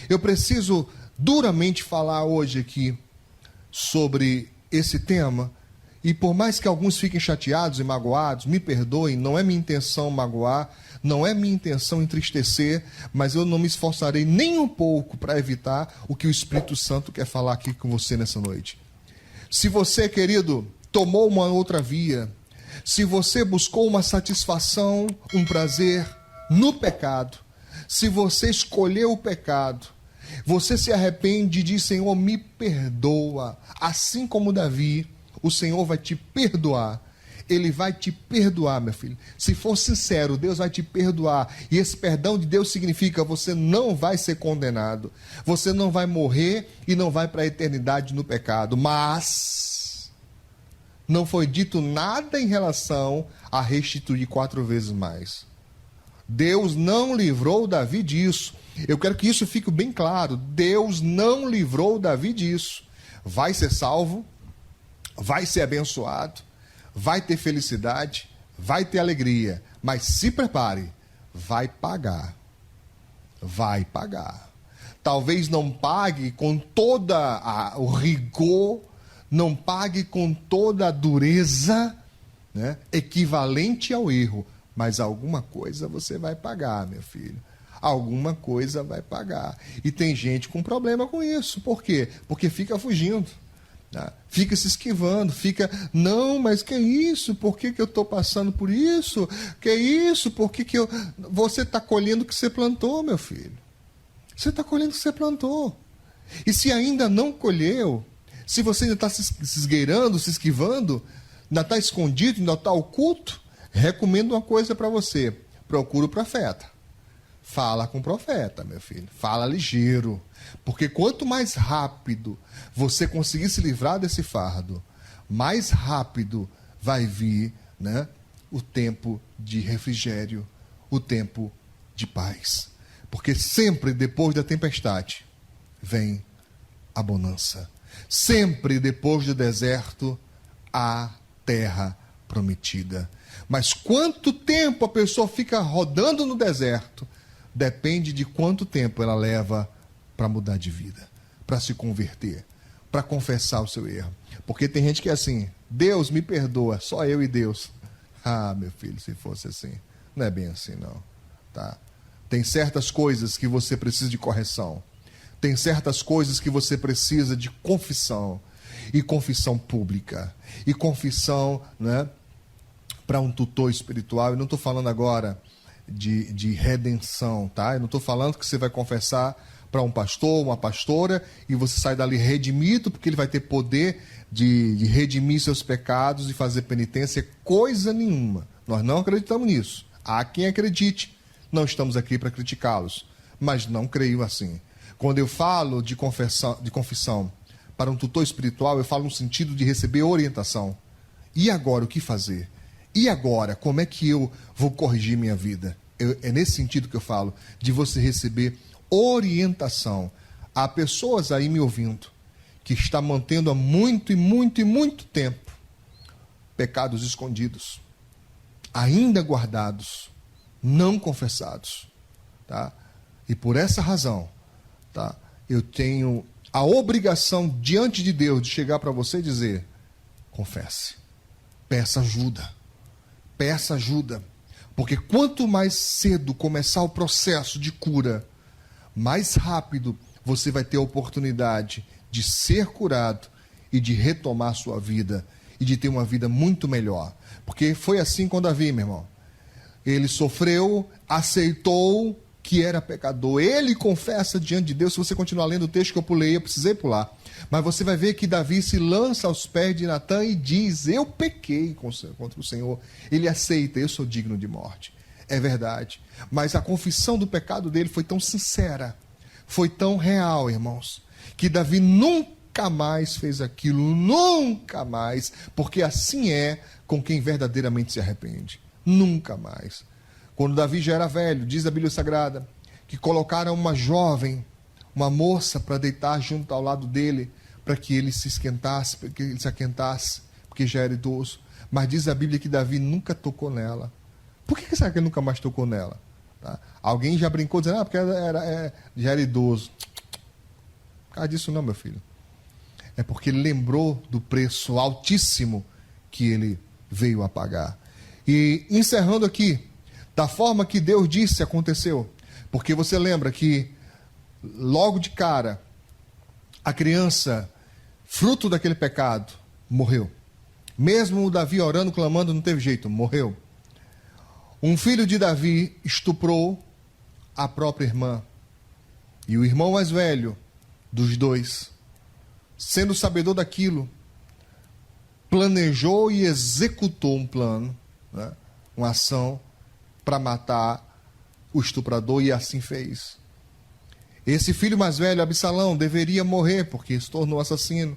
Eu preciso duramente falar hoje aqui sobre esse tema. E por mais que alguns fiquem chateados e magoados, me perdoem, não é minha intenção magoar, não é minha intenção entristecer, mas eu não me esforçarei nem um pouco para evitar o que o Espírito Santo quer falar aqui com você nessa noite. Se você, querido, tomou uma outra via, se você buscou uma satisfação, um prazer no pecado, se você escolheu o pecado, você se arrepende e diz: Senhor, me perdoa, assim como Davi, o Senhor vai te perdoar. Ele vai te perdoar, meu filho. Se for sincero, Deus vai te perdoar. E esse perdão de Deus significa que você não vai ser condenado. Você não vai morrer e não vai para a eternidade no pecado. Mas não foi dito nada em relação a restituir 4 vezes mais. Deus não livrou Davi disso. Eu quero que isso fique bem claro. Deus não livrou Davi disso. Vai ser salvo, vai ser abençoado, vai ter felicidade, vai ter alegria, mas se prepare, vai pagar. Vai pagar. Talvez não pague com toda o rigor, não pague com toda a dureza, né, equivalente ao erro, mas alguma coisa você vai pagar, meu filho. Alguma coisa vai pagar. E tem gente com problema com isso. Por quê? Porque fica fugindo. Fica se esquivando, fica, não, mas que isso? Por que eu estou passando por isso? Que isso? Por que eu... Você está colhendo o que você plantou, meu filho. Você está colhendo o que você plantou. E se ainda não colheu, se você ainda está se esgueirando, se esquivando, ainda está escondido, ainda está oculto, recomendo uma coisa para você: procura o profeta. Fala com o profeta, meu filho. Fala ligeiro. Porque quanto mais rápido você conseguir se livrar desse fardo, mais rápido vai vir, né, o tempo de refrigério, o tempo de paz. Porque sempre depois da tempestade vem a bonança. Sempre depois do deserto, a terra prometida. Mas quanto tempo a pessoa fica rodando no deserto depende de quanto tempo ela leva para mudar de vida, para se converter, para confessar o seu erro. Porque tem gente que é assim: Deus me perdoa, só eu e Deus. Ah, meu filho, se fosse assim. Não é bem assim, não. Tá? Tem certas coisas que você precisa de correção. Tem certas coisas que você precisa de confissão. E confissão pública. E confissão, né, para um tutor espiritual. Eu não estou falando agora de redenção, tá? Eu não estou falando que você vai confessar para um pastor, uma pastora, e você sai dali redimido, porque ele vai ter poder de redimir seus pecados e fazer penitência. Coisa nenhuma. Nós não acreditamos nisso. Há quem acredite. Não estamos aqui para criticá-los, mas não creio assim. Quando eu falo de confissão para um tutor espiritual, eu falo no sentido de receber orientação. E agora, o que fazer? E agora, como é que eu vou corrigir minha vida? É nesse sentido que eu falo, de você receber orientação. Há pessoas aí me ouvindo que está mantendo há muito e muito e muito tempo pecados escondidos, ainda guardados, não confessados, tá? E por essa razão, tá, eu tenho a obrigação diante de Deus de chegar para você e dizer: confesse, peça ajuda. Peça ajuda, porque quanto mais cedo começar o processo de cura, mais rápido você vai ter a oportunidade de ser curado e de retomar sua vida e de ter uma vida muito melhor. Porque foi assim com Davi, meu irmão. Ele sofreu, aceitou que era pecador. Ele confessa diante de Deus. Se você continuar lendo o texto que eu pulei, eu precisei pular. Mas você vai ver que Davi se lança aos pés de Natã e diz: eu pequei contra o Senhor. Ele aceita: eu sou digno de morte. É verdade. Mas a confissão do pecado dele foi tão sincera, foi tão real, irmãos, que Davi nunca mais fez aquilo. Nunca mais. Porque assim é com quem verdadeiramente se arrepende. Nunca mais. Quando Davi já era velho, diz a Bíblia Sagrada, que colocaram uma jovem, uma moça, para deitar junto ao lado dele, para que ele se esquentasse, para que ele se aquentasse, porque já era idoso. Mas diz a Bíblia que Davi nunca tocou nela. Por que será que ele nunca mais tocou nela? Tá? Alguém já brincou dizendo: porque já era idoso. causa disso não, meu filho. É porque ele lembrou do preço altíssimo que ele veio a pagar. E encerrando aqui, da forma que Deus disse aconteceu. Porque você lembra que logo de cara, a criança, fruto daquele pecado, morreu. Mesmo o Davi orando, clamando, não teve jeito, morreu. Um filho de Davi estuprou a própria irmã. E o irmão mais velho dos dois, sendo sabedor daquilo, planejou e executou um plano, né, uma ação para matar o estuprador, e assim fez. Esse filho mais velho, Absalão, deveria morrer porque se tornou assassino.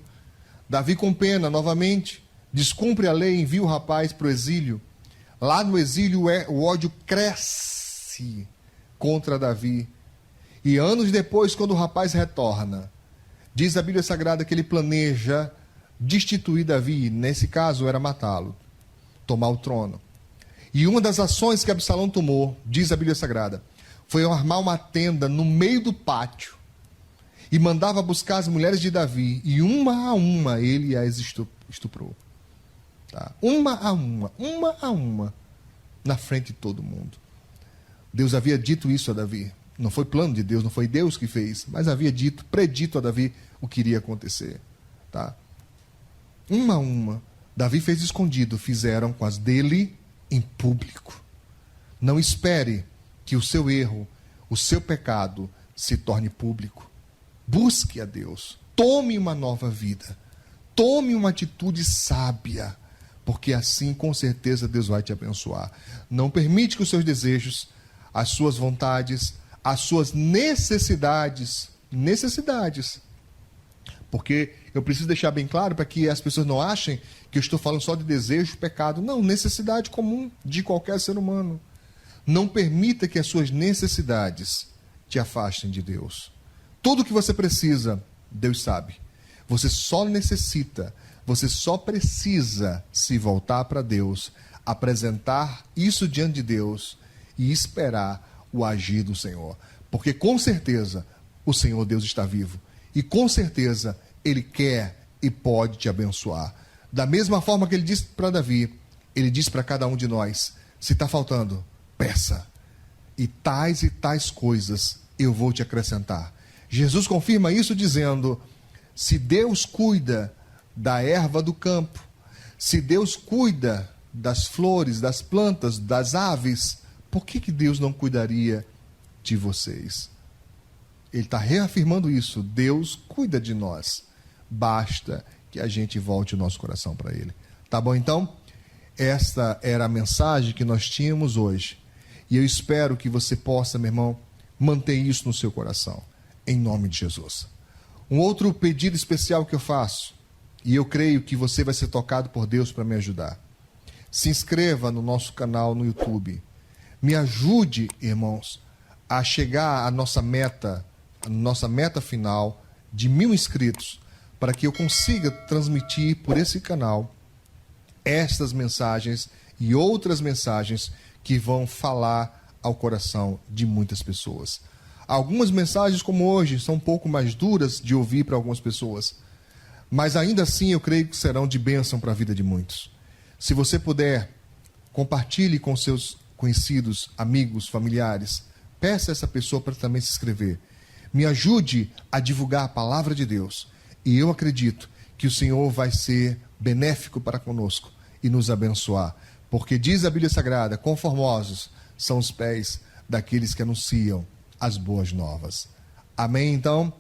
Davi, com pena, novamente, descumpre a lei e envia o rapaz para o exílio. Lá no exílio o ódio cresce contra Davi. E anos depois, quando o rapaz retorna, diz a Bíblia Sagrada que ele planeja destituir Davi, nesse caso era matá-lo, tomar o trono. E uma das ações que Absalão tomou, diz a Bíblia Sagrada, foi armar uma tenda no meio do pátio e mandava buscar as mulheres de Davi, e uma a uma ele as estuprou. Tá? Uma a uma, na frente de todo mundo. Deus havia dito isso a Davi. Não foi plano de Deus, não foi Deus que fez, mas havia predito a Davi o que iria acontecer. Tá? Uma a uma. Davi fez escondido, fizeram com as dele em público. Não espere que o seu erro, o seu pecado se torne público. Busque a Deus. Tome uma nova vida. Tome uma atitude sábia, porque assim com certeza Deus vai te abençoar. Não permite que os seus desejos, as suas vontades, as suas necessidades, porque eu preciso deixar bem claro para que as pessoas não achem que eu estou falando só de desejo, pecado. Não, necessidade comum de qualquer ser humano. Não permita que as suas necessidades te afastem de Deus. Tudo que você precisa, Deus sabe. Você só necessita, você só precisa se voltar para Deus, apresentar isso diante de Deus e esperar o agir do Senhor. Porque com certeza o Senhor Deus está vivo. E com certeza Ele quer e pode te abençoar. Da mesma forma que Ele disse para Davi, Ele disse para cada um de nós, se está faltando, peça. E tais coisas eu vou te acrescentar. Jesus confirma isso dizendo, se Deus cuida da erva do campo, se Deus cuida das flores, das plantas, das aves, por que Deus não cuidaria de vocês? Ele está reafirmando isso. Deus cuida de nós. Basta que a gente volte o nosso coração para Ele. Tá bom, então? Esta era a mensagem que nós tínhamos hoje. E eu espero que você possa, meu irmão, manter isso no seu coração. Em nome de Jesus. Um outro pedido especial que eu faço, e eu creio que você vai ser tocado por Deus para me ajudar. Se inscreva no nosso canal no YouTube. Me ajude, irmãos, a chegar à nossa meta final de 1000 inscritos, para que eu consiga transmitir por esse canal estas mensagens e outras mensagens que vão falar ao coração de muitas pessoas. Algumas mensagens, como hoje, são um pouco mais duras de ouvir para algumas pessoas, mas ainda assim eu creio que serão de bênção para a vida de muitos. Se você puder, compartilhe com seus conhecidos, amigos, familiares. Peça a essa pessoa para também se inscrever. Me ajude a divulgar a palavra de Deus. E eu acredito que o Senhor vai ser benéfico para conosco e nos abençoar. Porque diz a Bíblia Sagrada, conformosos são os pés daqueles que anunciam as boas novas. Amém, então?